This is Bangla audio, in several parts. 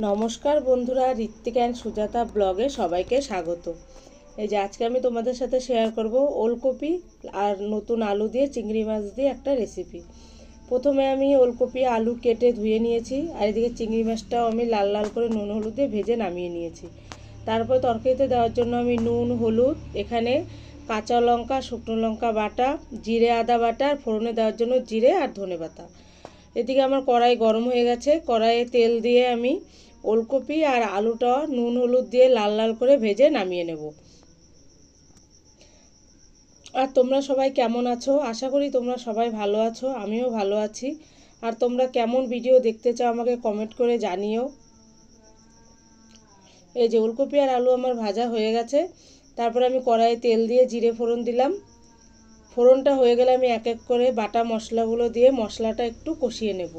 নমস্কার বন্ধুরা, ঋত্বিক অ্যান্ড সুজাতা ব্লগে সবাইকে স্বাগত। এই যে আজকে আমি তোমাদের সাথে শেয়ার করব ওলকপি আর নতুন আলু দিয়ে চিংড়ি মাছ দিয়ে একটা রেসিপি। প্রথমে আমি ওলকপি আলু কেটে ধুয়ে নিয়েছি, আর এদিকে চিংড়ি মাছটাও আমি লাল লাল করে নুন হলুদ দিয়ে ভেজে নামিয়ে নিয়েছি। তারপর তরকারিতে দেওয়ার জন্য আমি নুন হলুদ, এখানে কাঁচা লঙ্কা শুকনো লঙ্কা বাটা, জিরে আদা বাটা, আর ফোড়নে দেওয়ার জন্য জিরে আর ধনে পাতা। এদিকে আমার কড়াই গরম হয়ে গেছে, কড়াইয়ে তেল দিয়ে আমি ওলকপি আর আলুটা নুন হলুদ দিয়ে লাল লাল করে ভেজে নামিয়ে নেব। আর তোমরা সবাই কেমন আছো? আশা করি তোমরা সবাই ভালো আছো, আমিও ভালো আছি। আর তোমরা কেমন ভিডিও দেখতে চাও আমাকে কমেন্ট করে জানিও। এই যে ওলকপি আর আলু আমার ভাজা হয়ে গেছে। তারপরে আমি কড়াইয়ে তেল দিয়ে জিরে ফোড়ন দিলাম। ফোড়নটা হয়ে গেলে আমি এক এক করে বাটা মশলাগুলো দিয়ে মশলাটা একটু কষিয়ে নেব।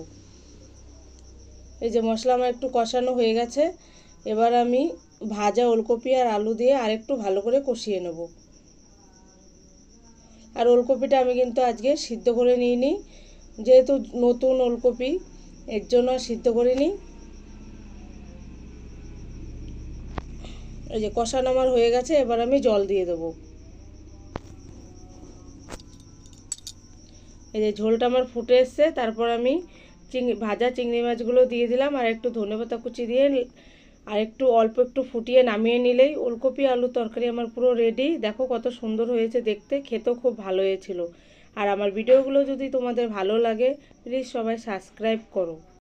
এই যে মশলা আমার একটু কষানো হয়ে গেছে, এবার আমি ভাজা ওলকপি আর আলু দিয়ে আরেকটু ভালো করে কষিয়ে নেব। আর ওলকপিটা আমি কিন্তু আজকে সিদ্ধ করে নিইনি, যেহেতু নতুন ওলকপি এর জন্য সিদ্ধ করে নিই। এই যে কষানো আমার হয়ে গেছে, এবার আমি জল দিয়ে দেবো। এই যে ঝোলটা আমার ফুটে এসছে, তারপর আমি ভাজা চিংড়ি মাছগুলো দিয়ে দিলাম, আর একটু ধনেপাতা কুচি দিয়ে আর একটু অল্প একটু ফুটিয়ে নামিয়ে নিলেই ওলকপি আলু তরকারি আমার পুরো রেডি। দেখো কত সুন্দর হয়েছে দেখতে, খেতেও খুব ভালো হয়েছিল। আর আমার ভিডিওগুলো যদি তোমাদের ভালো লাগে প্লিজ সবাই সাবস্ক্রাইব করো।